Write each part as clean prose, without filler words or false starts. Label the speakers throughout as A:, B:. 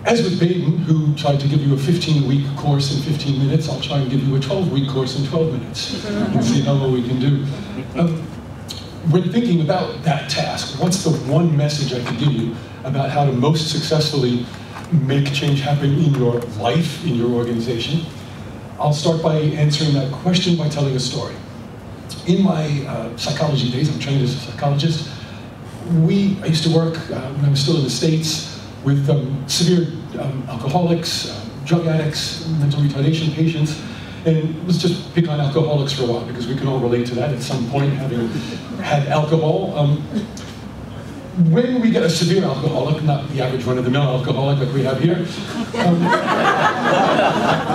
A: As with Baden, who tried to give you a 15-week course in 15 minutes, I'll try and give you a 12-week course in 12 minutes and see how well we can do. When thinking about that task, what's the one message I could give you about how to most successfully make change happen in your life, in your organization? I'll start by answering that question by telling a story. In my psychology days, I'm trained as a psychologist, I used to work, when I was still in the States, with severe alcoholics, drug addicts, mental retardation patients, and let's just pick on alcoholics for a while because we can all relate to that at some point, having had alcohol. When we get a severe alcoholic, not the average run-of-the-mill alcoholic like we have here,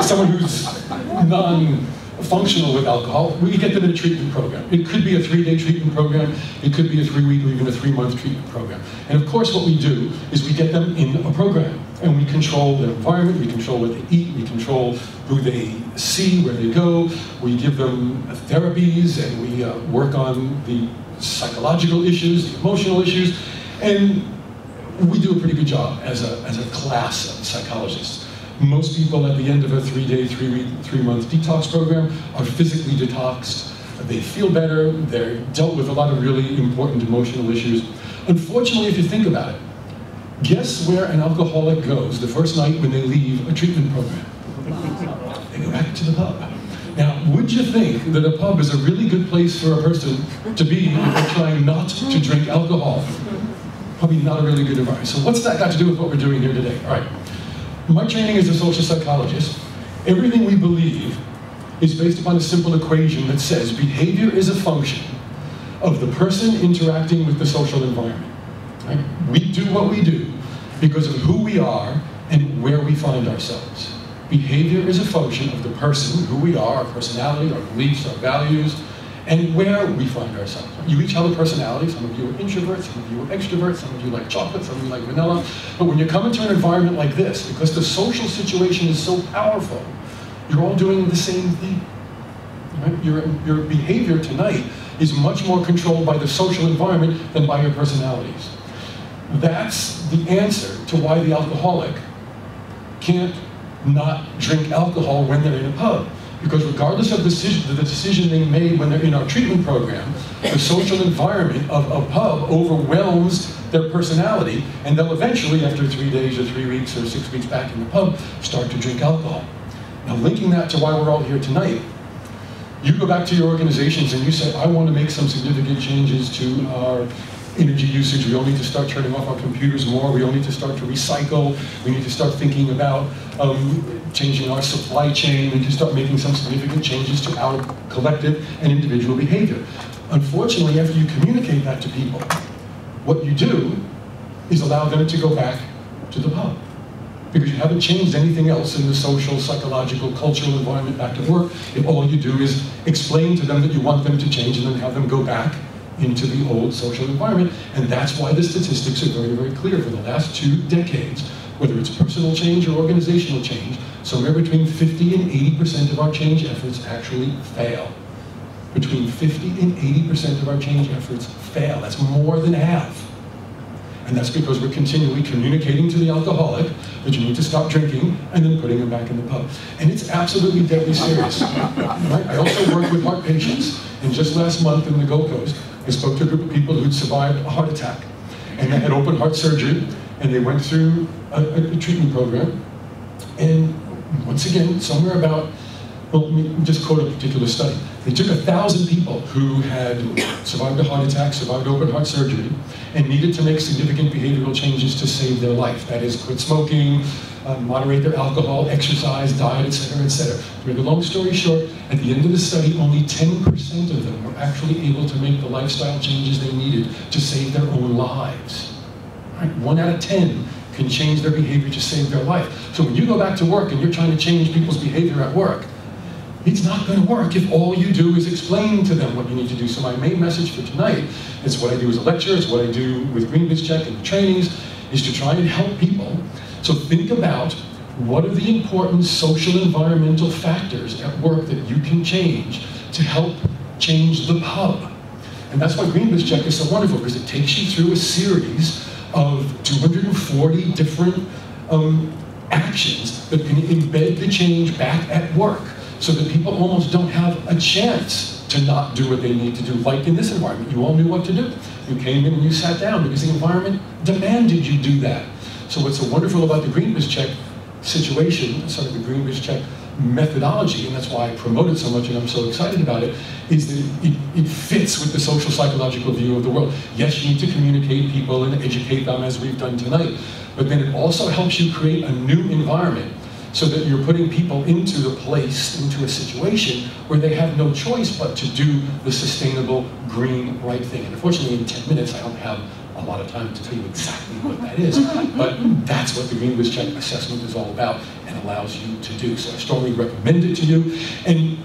A: someone who's non-functional with alcohol, we get them in a treatment program. It could be a 3-day treatment program, it could be a 3-week or even a 3-month treatment program. And of course what we do is we get them in a program, and we control their environment, we control what they eat, we control who they see, where they go, we give them therapies, and we work on the psychological issues, the emotional issues, and we do a pretty good job as a class of psychologists. Most people at the end of a 3-day, 3-week, 3-month detox program are physically detoxed. They feel better, they're dealt with a lot of really important emotional issues. Unfortunately, if you think about it, guess where an alcoholic goes the first night when they leave a treatment program? They go back to the pub. Now, would you think that a pub is a really good place for a person to be if they're trying not to drink alcohol? Probably not a really good environment. So what's that got to do with what we're doing here today? All right. My training as a social psychologist, everything we believe is based upon a simple equation that says behavior is a function of the person interacting with the social environment. Right? We do what we do because of who we are and where we find ourselves. Behavior is a function of the person, who we are, our personality, our beliefs, our values, and where we find ourselves. You each have a personality. Some of you are introverts, some of you are extroverts, some of you like chocolate, some of you like vanilla. But when you come into an environment like this, because the social situation is so powerful, you're all doing the same thing. Right? Your behavior tonight is much more controlled by the social environment than by your personalities. That's the answer to why the alcoholic can't not drink alcohol when they're in a pub. Because regardless of the decision they made when they're in our treatment program, the social environment of a pub overwhelms their personality, and they'll eventually, after 3 days or 3 weeks or 6 weeks back in the pub, start to drink alcohol. Now, linking that to why we're all here tonight, you go back to your organizations and you say, I want to make some significant changes to our energy usage. We all need to start turning off our computers more. We all need to start to recycle. We need to start thinking about changing our supply chain. We need to start making some significant changes to our collective and individual behavior. Unfortunately, after you communicate that to people, what you do is allow them to go back to the pub. Because you haven't changed anything else in the social, psychological, cultural environment back to work. If all you do is explain to them that you want them to change and then have them go back into the old social environment. And that's why the statistics are very, very clear. For the last 2 decades, whether it's personal change or organizational change, somewhere between 50 and 80% of our change efforts actually fail. Between 50 and 80% of our change efforts fail. That's more than half. And that's because we're continually communicating to the alcoholic that you need to stop drinking and then putting them back in the pub. And it's absolutely deadly serious. Right? I also work with heart patients, and just last month in the Gold Coast, I spoke to a group of people who'd survived a heart attack. And they had open heart surgery, and they went through a treatment program. And once again, somewhere about, well, let me just quote a particular study. They took 1,000 people who had survived a heart attack, survived open heart surgery, and needed to make significant behavioral changes to save their life. That is, quit smoking, moderate their alcohol, exercise, diet, etc., etc. To make a long story short, at the end of the study, only 10% of them were actually able to make the lifestyle changes they needed to save their own lives. Right? 1 out of 10 can change their behavior to save their life. So when you go back to work and you're trying to change people's behavior at work, it's not going to work if all you do is explain to them what you need to do. So my main message for tonight, it's what I do as a lecturer, it's what I do with GreenBizCheck and the trainings, is to try and help people. So think about what are the important social environmental factors at work that you can change to help change the pub. And that's why GreenBizCheck is so wonderful, because it takes you through a series of 240 different actions that can embed the change back at work, so that people almost don't have a chance to not do what they need to do. Like in this environment, you all knew what to do. You came in and you sat down because the environment demanded you do that. So what's so wonderful about the GreenBizCheck situation, sort of the GreenBizCheck methodology, and that's why I promote it so much and I'm so excited about it, is that it fits with the social psychological view of the world. Yes, you need to communicate people and educate them as we've done tonight, but then it also helps you create a new environment so that you're putting people into the place, into a situation where they have no choice but to do the sustainable, green, right thing. And unfortunately, in 10 minutes, I don't have a lot of time to tell you exactly what that is, but that's what the GreenBizCheck assessment is all about and allows you to do. So I strongly recommend it to you. And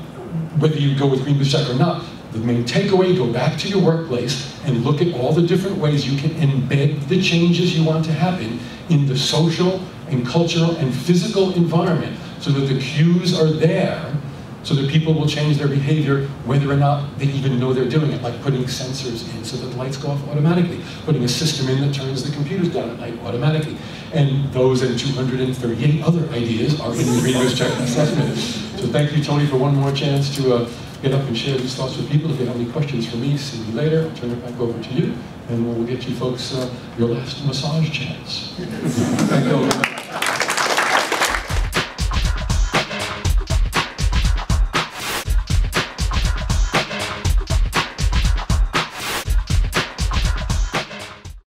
A: whether you go with GreenBizCheck or not, the main takeaway, go back to your workplace and look at all the different ways you can embed the changes you want to happen in the social and cultural and physical environment, so that the cues are there, so that people will change their behavior whether or not they even know they're doing it, like putting sensors in so that the lights go off automatically, putting a system in that turns the computers down at night automatically. And those and 238 other ideas are in the GreenBizCheck assessment. So thank you, Tony, for one more chance to get up and share these thoughts with people. If you have any questions for me, see me later. I'll turn it back over to you, and we'll get you folks your last massage chance. Thank you all very much.